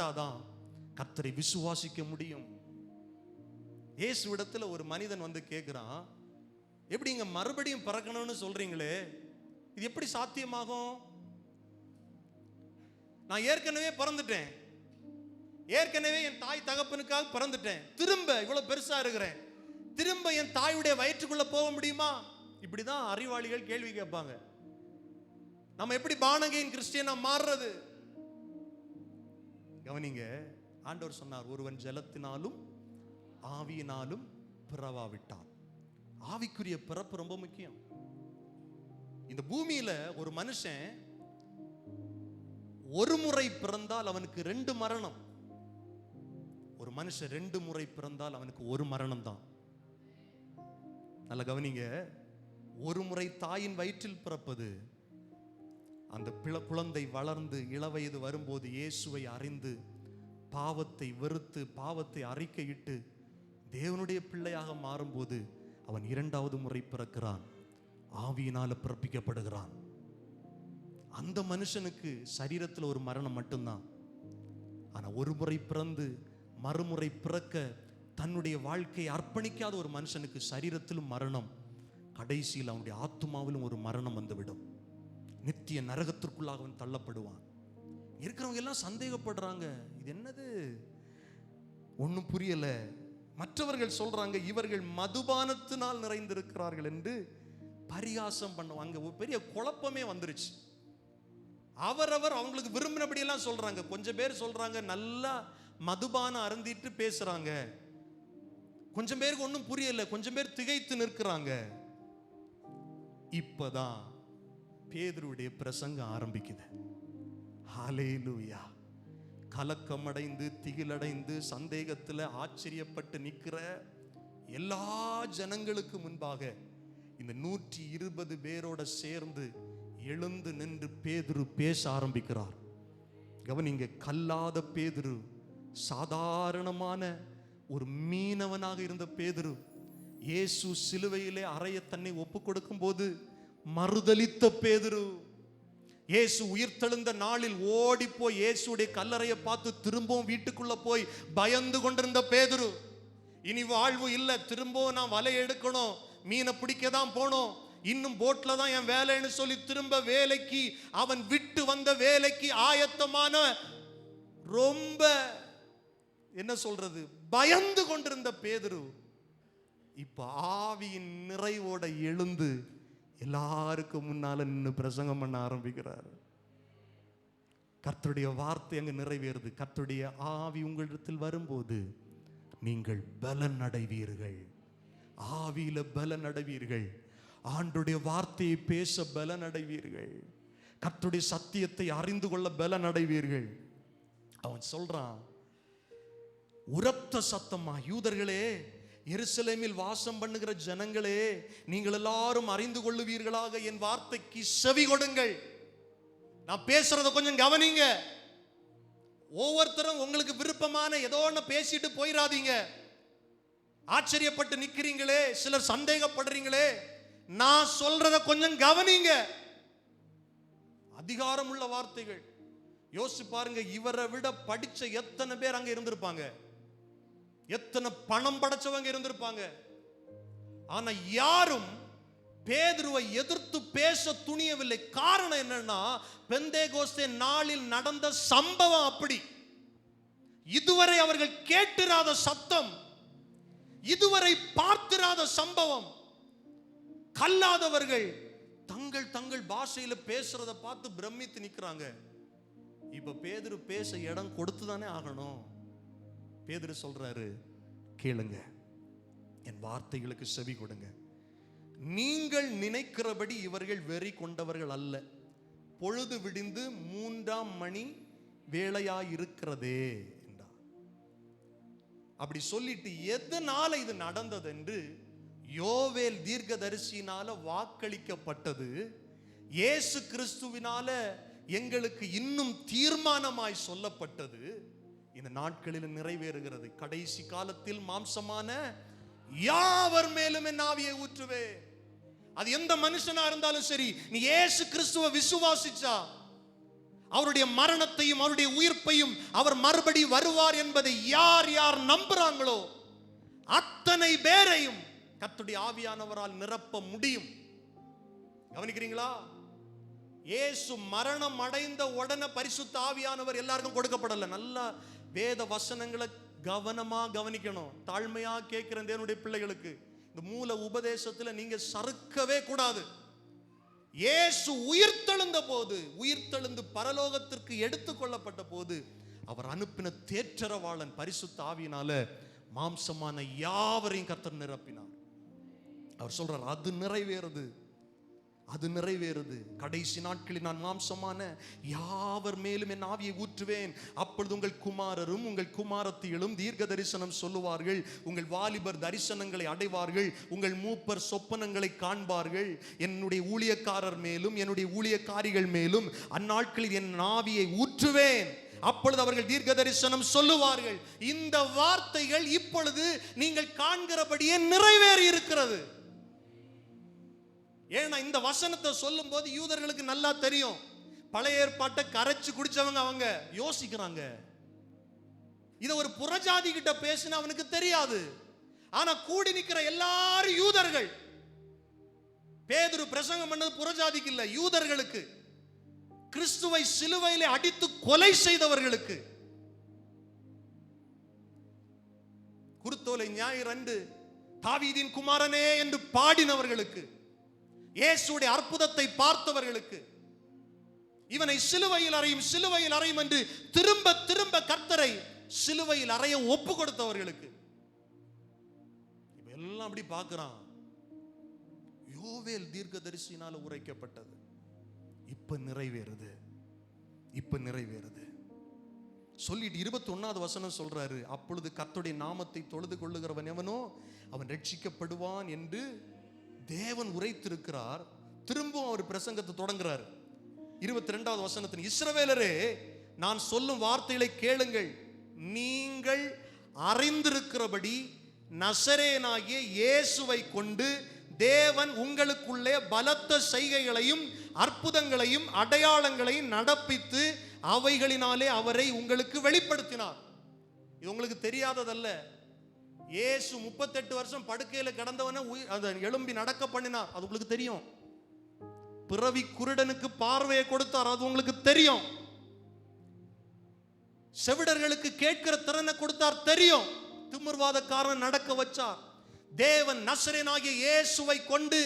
பிறக்கப்பட்டாதான் கர்த்தரை விசுவாசிக்க முடியும். இயேசுவிடத்துல ஒரு மனிதன் வந்து கேட்கிறான், எப்படிங்க மறுபடியும் பிறக்கணும்னு சொல்றீங்களே, இது எப்படி சாத்தியமாகும்? நான் ஏற்கனவே பிறந்துட்டேன், ஏற்கனவே என் தாய் தகப்பனுக்காக பிறந்துட்டேன், திரும்ப இவ்வளவு பெருசா இருக்கிறேன், திரும்ப என் தாயுடைய வயிற்றுக்குள்ள போக முடியுமா? இப்படிதான் அறிவாளிகள் கேள்வி கேட்பாங்க. நம்ம எப்படி பானகையின் கிறிஸ்டியனா மாறுறது? கவனிங்க, ஆண்டவர் சொன்னார், ஒருவன் ஜலத்தினாலும் ஆவியினாலும் பிறவாவிட்டான். ஆவிக்குரிய பிறப்பு ரொம்ப முக்கியம். இந்த பூமியில ஒரு மனுஷன் ஒரு முறை பிறந்தால் அவனுக்கு 2 மரணம். ஒரு மனுஷன் 2 முறை பிறந்தால் அவனுக்கு 1 மரணம் தான். நல்ல கவனிங்க, ஒரு முறை தாயின் வயிற்றில் பிறப்பது, அந்த குழந்தை வளர்ந்து இளவயது வரும்போது இயேசுவை அறிந்து பாவத்தை வெறுத்து பாவத்தை அறிக்கையிட்டு தேவனுடைய பிள்ளையாக மாறும்போது அவன் 2வது முறை பிறக்கிறான், ஆவியினால பிறப்பிக்கப்படுகிறான். அந்த மனுஷனுக்கு சரீரத்தில் ஒரு மரணம் மட்டும்தான். ஆனா ஒரு முறை பிறந்து மறுமுறை பிறக்க தன்னுடைய வாழ்க்கையை அர்ப்பணிக்காத ஒரு மனுஷனுக்கு சரீரத்திலும் மரணம், கடைசியில் அவனுடைய ஆத்துமாவிலும் ஒரு மரணம் வந்துவிடும். நித்திய நரகத்திற்குள்ளாக அவன் தள்ளப்படுவான். இருக்கிறவங்க எல்லாம் சந்தேகப்படுறாங்க, இது என்னது, ஒன்னும் புரியல. மற்றவர்கள் சொல்றாங்க, இவர்கள் மதுபானத்தினால் நிறைந்திருக்கிறார்கள் என்று பரிகாசம் பண்ணுவாங்க. ஒரு பெரிய குழப்பமே வந்துருச்சு. அவரவர் அவங்களுக்கு விரும்பினபடி எல்லாம் சொல்றாங்க. கொஞ்சம் பேர் சொல்றாங்க நல்லா மதுபானம் அருந்திட்டு பேசுறாங்க, கொஞ்சம் பேருக்கு ஒன்னும் புரியல, கொஞ்சம் பேர் திகைத்து நிற்கிறாங்க. இப்பதான் பேதுருவுடைய பிரசங்கம் ஆரம்பிக்குது. ஹல்லேலூயா. கலக்கமடைந்து திகிலடைந்து சந்தேகத்தில் ஆச்சரியப்பட்டு நிற்கிற எல்லா ஜனங்களுக்கு முன்பாக இந்த 120 பேரோட சேர்ந்து எழுந்து நின்று பேதுரு பேச ஆரம்பிக்கிறார். கவனிங்க, கல்லாத பேதுரு, சாதாரணமான ஒரு மீனவனாக இருந்த பேதுரு, இயேசு சிலுவையிலே அறைய தன்னை ஒப்பு கொடுக்கும் போது மறுதலித்த பேதுரு, இயேசு உயிர்த்தெழுந்த நாளில் ஓடி போய் இயேசுடைய கல்லறையை பார்த்து திரும்பவும் வீட்டுக்குள்ள போய் பயந்து கொண்டிருந்த பேதுரு, இனி வாழ்வு இல்லை, திரும்பவும் நான் வலை எடுக்கணும், மீனை பிடிக்க தான் போனோம், இன்னும் போட்ல தான் என் வேலைன்னு சொல்லி திரும்ப வேலைக்கு அவன் விட்டு வந்த வேலைக்கு ஆயத்தமான ரொம்ப என்ன சொல்றது பயந்து கொண்டிருந்த பேதுரு இப்ப ஆவியின் நிறைவோட எழுந்து எல்லாருக்கும் முன்னால நின்று பிரசங்கம் பண்ண ஆரம்பிக்கிறார். கர்த்தருடைய வார்த்தை அங்கு நிறைவேறுது. கர்த்தருடைய ஆவி உங்களிடத்தில் வரும்போது நீங்கள் பலன் அடைவீர்கள், ஆவியில பலன் அடைவீர்கள், ஆண்டுடைய வார்த்தையை பேச பலன் அடைவீர்கள், கர்த்தருடைய சத்தியத்தை அறிந்து கொள்ள பலன் அடைவீர்கள். அவன் சொல்றான் உரத்த சத்தமா, யூதர்களே, எருசலேமில் வாசம் பண்ணுகிற ஜனங்களே, நீங்கள் எல்லாரும் அறிந்து கொள்ளுவீர்களாக என் வார்த்தைக்கு செவி கொடுங்கள். நான் பேசுறத கொஞ்சம் கவனிங்க. ஒவ்வொருத்தரும் உங்களுக்கு விருப்பமான ஏதோ ஒன்று பேசிட்டு போயிடாதீங்க. ஆச்சரியப்பட்டு நிக்கிறீங்களே, சிலர் சந்தேகப்படுறீங்களே, நான் சொல்றத கொஞ்சம் கவனிங்க. அதிகாரம் உள்ள வார்த்தைகள். யோசிச்சு பாருங்க, இவரை விட படிச்ச எத்தனை பேர் அங்க இருந்திருப்பாங்க, எத்தனை பணம் படைச்சவங்க இருந்திருப்பாங்க. ஆனா யாரும் பேதுருவை எதிர்த்து பேச துணியவில்லை. காரணம் என்னன்னா, பெந்தேகோஸ்தே நாளில் நடந்த சம்பவம் அப்படி. இதுவரை அவர்கள் கேட்டிராத சத்தம், இதுவரை பார்த்திராத சம்பவம். கல்லாதவர்கள் தங்கள் தங்கள் பாஷையில பேசுறத பார்த்து பிரமித்து நிற்கிறாங்க. இப்ப பேதுரு பேச இடம் கொடுத்துதானே ஆகணும். பேதுரு சொல்றாரு, கேளுங்க, என் வார்த்தைகளுக்கு செவி கொடுங்க. நீங்கள் நினைக்கிறபடி இவர்கள் வெறி கொண்டவர்கள் அல்ல. பொழுது விடிந்து 3ஆம் மணி வேளையாயிருக்கிறதே என்றார். அப்படி சொல்லிட்டு எதனால இது நடந்தது என்று யோவேல் தீர்க்கதரிசியினால வாக்களிக்கப்பட்டது இயேசு கிறிஸ்துவினால எங்களுக்கு இன்னும் தீர்மானமாய் சொல்லப்பட்டது இந்த நாட்களில் நிறைவேறுகிறது. கடைசி காலத்தில் மாம்சமான யாவர் மேலும் என் ஆவியை ஊற்றுவே. அது எந்த மனுஷனா இருந்தாலும் சரி, நீ இயேசு கிறிஸ்துவை விசுவாசிச்சா அவருடைய மரணத்தையும் அவருடைய உயிர்ப்பையும் அவர் மறுபடி வருவார் என்பதை யார் யார் நம்புறாங்களோ அத்தனை பேரையும் கர்த்தருடைய ஆவியானவரால் நிரப்ப முடியும். கவனிக்கிறீங்களா? இயேசு மரணம் அடைந்த உடனே பரிசுத்த ஆவியானவர் எல்லாருக்கும் கொடுக்கப்படல. நல்லா வேத வசனங்களை கவனமா கவனிக்கணும். தாழ்மையா கேட்கிற தேவனுடைய பிள்ளைகளுக்கு இந்த மூல உபதேசத்துல நீங்க சறுக்கவே கூடாது. இயேசு உயிர்த்தெழுந்த போது, உயிர்த்தெழுந்து பரலோகத்திற்கு எடுத்துக் கொள்ளப்பட்ட போது அவர் அனுப்பின தேற்றரவாளன் பரிசுத்த ஆவியினால மாம்சமான யாவரையும் கர்த்தர் நிரப்பினார். அவர் சொல்றார், அது நிறைவேறுது, அது நிறைவேறுது. கடைசி நாட்களில் நான் மாம்சமான யாவர் மேலும் என் ஆவியை ஊற்றுவேன். அப்பொழுது உங்கள் குமாரரும் உங்கள் குமாரத்திகளும் தீர்க்க தரிசனம் சொல்லுவார்கள். உங்கள் வாலிபர் தரிசனங்களை அடைவார்கள். உங்கள் மூப்பர் சொப்பனங்களை காண்பார்கள். என்னுடைய ஊழியக்காரர் மேலும் என்னுடைய ஊழியக்காரிகள் மேலும் அந்நாட்களில் என் ஆவியை ஊற்றுவேன். அப்பொழுது அவர்கள் தீர்க்க தரிசனம் சொல்லுவார்கள். இந்த வார்த்தைகள் இப்பொழுது நீங்கள் காண்கிறபடியே நிறைவேறி இருக்கிறது. ஏன்னா இந்த வசனத்தை சொல்லும் போது யூதர்களுக்கு நல்லா தெரியும், பழைய ஏற்பாட்டை கரைச்சு குடிச்சவங்க அவங்க யோசிக்கிறாங்க. இத ஒரு புறஜாதி கிட்ட பேசினா அவனுக்கு தெரியாது. ஆனா கூடி நிக்கிற எல்லாரும் யூதர்கள். பேதுரு பிரசங்கம் பண்ணது புறஜாதிக்கு இல்ல, யூதர்களுக்கு. கிறிஸ்துவை சிலுவையிலே அடித்து கொலை செய்தவர்களுக்கு. குருத்தோலை ஞாயிறு தாவீதின் குமாரனே என்று பாடினவர்களுக்கு, இயேசுடைய அற்புதத்தை பார்த்தவர்களுக்கு, இவனை சிலுவையில் அறையும் சிலுவையில் அறையும் என்று திரும்ப திரும்ப கர்த்தரை சிலுவையில் அறைய ஒப்பு கொடுத்தவர்களுக்கு. எல்லாம் அப்படி பார்க்கிறான். யோவேல் தீர்க்கதரிசியினால உரைக்கப்பட்டது இப்ப நிறைவேறுது, இப்ப நிறைவேறுது சொல்லிட்டு 21வது வசனம் சொல்றாரு, அப்பொழுது கர்த்தருடைய நாமத்தை தொழுது கொள்ளுகிறவன் எவனோ அவன் ரட்சிக்கப்படுவான் என்று தேவன் உரைத்திருக்கிறார். திரும்பவும் அவர் பிரசங்கத்தை தொடங்குறார். 22வது வசனத்தின், இஸ்ரவேலரே நான் சொல்லும் வார்த்தைகளை கேளுங்கள். நீங்கள் அறிந்திருக்கிறபடி நசரேயனாகிய இயேசுவை கொண்டு தேவன் உங்களுக்குள்ளே பலத்த செய்கைகளையும் அற்புதங்களையும் அடையாளங்களையும் நடப்பித்து அவைகளினாலே அவரை உங்களுக்கு வெளிப்படுத்தினார். இது உங்களுக்கு தெரியாததல்ல. இயேசு 38 வருஷம் படுக்கையில கிடந்தவன எழும்பி நடக்க பண்ணினார், அது உங்களுக்கு தெரியும். பிறவி குருடனுக்கு பார்வையை கொடுத்தார், அது உங்களுக்கு தெரியும். செவிடர்களுக்கு கேட்கிற திறனை கொடுத்தார், தெரியும். திமிர்வாதக்காரன் நடக்க வச்சார். தேவன் நசரேயனாகிய இயேசுவை கொண்டு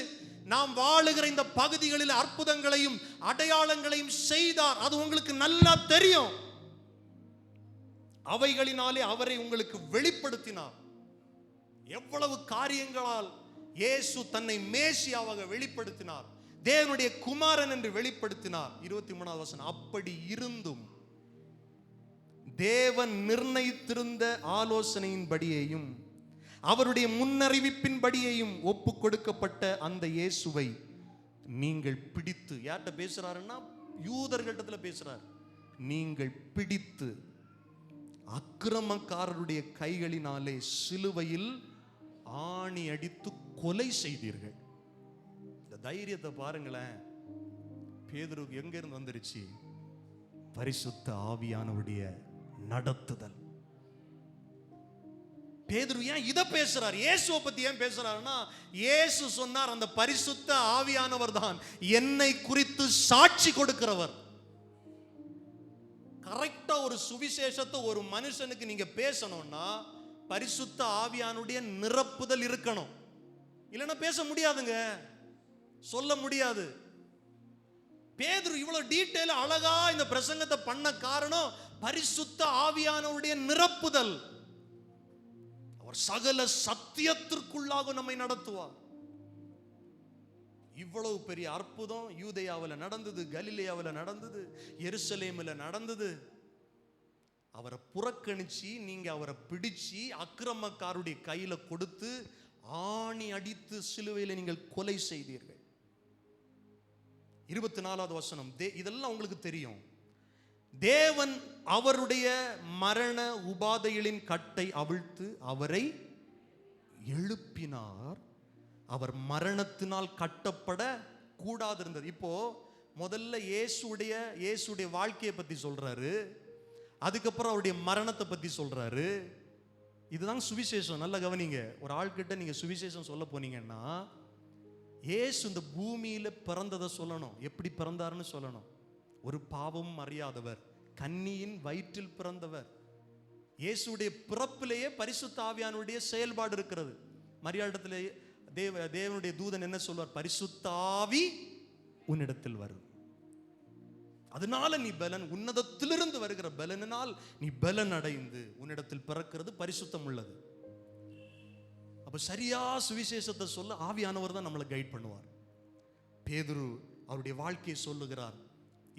நாம் வாழுகிற இந்த பகுதிகளில் அற்புதங்களையும் அடையாளங்களையும் செய்தார், அது உங்களுக்கு நல்லா தெரியும். அவைகளினாலே அவரை உங்களுக்கு வெளிப்படுத்தினார். எவ்வளவு காரியங்களால் இயேசு தன்னை மேசியாவாக வெளிப்படுத்தினார், தேவனுடைய குமாரன் என்று வெளிப்படுத்தினார். 23வது வசனம், அப்படி இருந்தும் தேவன் நிர்ணயித்திருந்த ஆலோசனையின்படியேயும் அவருடைய முன்னறிவிப்பின் படியையும் ஒப்பு கொடுக்கப்பட்ட அந்த இயேசுவை நீங்கள் பிடித்து, யார்கிட்ட பேசுறாருன்னா யூதர்களிடத்துல பேசுறார், நீங்கள் பிடித்து அக்கிரமக்காரருடைய கைகளினாலே சிலுவையில் ஆணி அடித்து கொலை செய்தீர்கள். இந்த தைரியத்தை பாருங்களேன். பேதுருக்கு எங்க இருந்து வந்துருச்சு? பரிசுத்த ஆவியானவருடைய நடத்துதல். பேதுரு ஏன் இத பேசுறார், இயேசுவை பத்தி ஏன் பேசுறாருன்னா, இயேசு சொன்னார், அந்த பரிசுத்த ஆவியானவர் தான் என்னை குறித்து சாட்சி கொடுக்கிறவர். கரெக்டா ஒரு சுவிசேஷத்தை ஒரு மனுஷனுக்கு நீங்க பேசணும்னா பரிசுத்த ஆவியானுடைய நிரப்புதல் இருக்கணும். இல்லைன்னா பேச முடியாதுங்க, சொல்ல முடியாது. பேதுரு இவ்வளவு டீட்டெயில் அழகா இந்த பிரசங்கத்தை பண்ண காரணம் பரிசுத்த ஆவியானவருடைய நிரப்புதல். அவர் சகல சத்தியத்திற்குள்ளாக நம்மை நடத்துவார். இவ்வளவு பெரிய அற்புதம் யூதேயாவில் நடந்தது, கலிலேயாவில் நடந்தது, எருசலேமில் நடந்தது. அவரை புறக்கணிச்சு நீங்க அவரை பிடிச்சு அக்கிரமக்காருடைய கையில கொடுத்து ஆணி அடித்து சிலுவையில் நீங்கள் கொலை செய்தீர்கள். 24வது வசனம், இதெல்லாம் உங்களுக்கு தெரியும். தேவன் அவருடைய மரண உபாதைகளின் கட்டை அவிழ்த்து அவரை எழுப்பினார். அவர் மரணத்தினால் கட்டப்பட கூடாது இருந்தது. இப்போ முதல்ல இயேசுடைய வாழ்க்கையை பத்தி சொல்றாரு, அதுக்கப்புறம் அவருடைய மரணத்தை பத்தி சொல்றாரு. இதுதான் சுவிசேஷம். நல்ல கவனிங்க. ஒரு ஆள்கிட்ட நீங்க சுவிசேஷம் சொல்ல போனீங்கன்னா, இயேசு இந்த பூமியில பிறந்ததை சொல்லணும், எப்படி பிறந்தாருன்னு சொல்லணும். ஒரு பாவமும் அறியாதவர், கன்னியின் வயிற்றில் பிறந்தவர். இயேசுடைய பிறப்பிலேயே பரிசுத்த ஆவியானுடைய செயல்பாடு இருக்கிறது. மரியாளிடத்திலே தேவனுடைய தூதன் என்ன சொல்வார்? பரிசுத்த ஆவி உன்னிடத்தில் வரும், அதனால நீ பலன், உன்னதத்திலிருந்து வருகிற பலனால் நீ பலன் அடைந்து உன்னிடத்தில் பிறக்கிறது பரிசுத்தம் உள்ளது. அப்ப சரியா சுவிசேஷத்தை சொல்ல ஆவியானவர் தான் நம்மளை கைட் பண்ணுவார். பேதுரு அவருடைய வாழ்க்கையை சொல்லுகிறார்.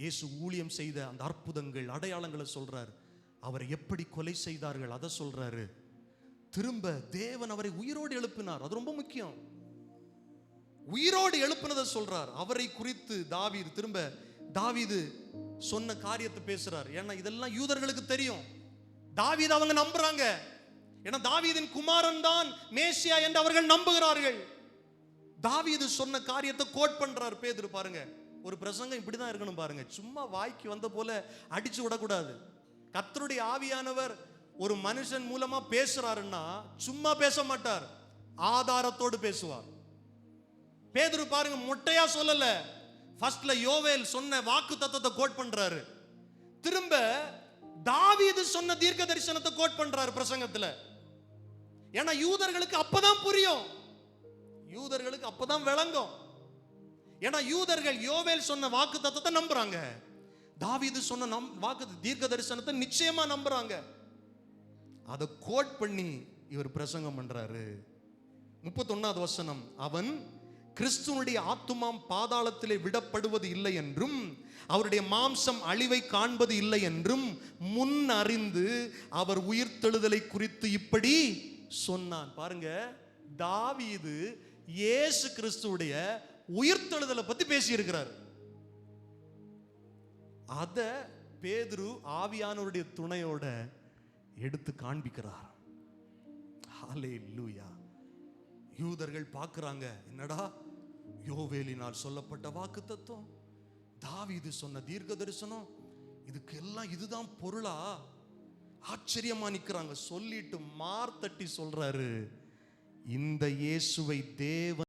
இயேசு ஊழியம் செய்த அந்த அற்புதங்கள், அடையாளங்களை சொல்றார். அவரை எப்படி கொலை செய்தார்கள் அதை சொல்றாரு. திரும்ப தேவன் அவரை உயிரோடு எழுப்பினார், அது ரொம்ப முக்கியம். உயிரோடு எழுப்பினதை சொல்றார். அவரை குறித்து தாவீது சொன்ன காரியத்தை பேசுறார். ஏன்னா இதெல்லாம் யூதர்களுக்கு தெரியும். தாவீது அவங்க நம்புறாங்க. ஏன்னா தாவீதின் குமாரன் தான் மேசியா என்று அவர்கள் நம்புகிறார்கள். தாவீது சொன்ன காரியத்தை கோட் பண்றார் பேதுரு. பாருங்க, ஒரு பிரசங்கம் இப்படிதான் இருக்கணும் பாருங்க. சும்மா வாய்க்கு வந்த போல அடிச்சு விடக்கூடாது. கர்த்தருடைய ஆவியானவர் ஒரு மனுஷன் மூலமா பேசுறாருன்னா சும்மா பேச மாட்டார், ஆதாரத்தோடு பேசுவார். பேதுரு பாருங்க, மொட்டையா சொல்லல. ஃபர்ஸ்ட்ல யோவேல் சொன்ன வாக்கு தத்தத்தை கோட் பண்றாரு. திரும்ப தாவீது சொன்ன தீர்க்க தரிசனத்தை கோட் பண்றாரு பிரசங்கத்துல. ஏன்னா யூதர்களுக்கு அப்பதான் புரியும், யூதர்களுக்கு அப்பதான் விளங்கும். ஏன்னா யூதர்கள் யோவேல் சொன்ன வாக்கு தத்தத்தை நம்புறாங்க, தாவீது சொன்ன வாக்கு தீர்க்க தரிசனத்தை நிச்சயமா நம்புறாங்க. அதை கோட் பண்ணி இவர் பிரசங்கம் பண்றாரு. 31வது வசனம், அவன் கிறிஸ்துவனுடைய ஆத்துமாம் பாதாளத்திலே விடப்படுவது இல்லை என்றும் அவருடைய மாம்சம் அழிவை காண்பது இல்லை என்றும் முன் அறிந்து அவர் உயிர்த்தெழுதலை குறித்து இப்படி சொன்னான். பாருங்க, தாவீது இயேசு கிறிஸ்துவுடைய உயிர்த்தெழுதலை பத்தி பேசி இருக்கிறார். அத பேதுரு ஆவியானவருடைய துணையோட எடுத்து காண்பிக்கிறார். ஹல்லேலூயா. யூதர்கள் பார்க்கறாங்க, என்னடா யோவேலினால் சொல்லப்பட்ட வாக்கு தத்துவம், தாவீது சொன்ன தீர்க்க தரிசனம், இதுக்கெல்லாம் இதுதான் பொருளா? ஆச்சரியமா நிக்கிறாங்க. சொல்லிட்டு மார்த்தட்டி சொல்றாரு, இந்த இயேசுவை தேவன்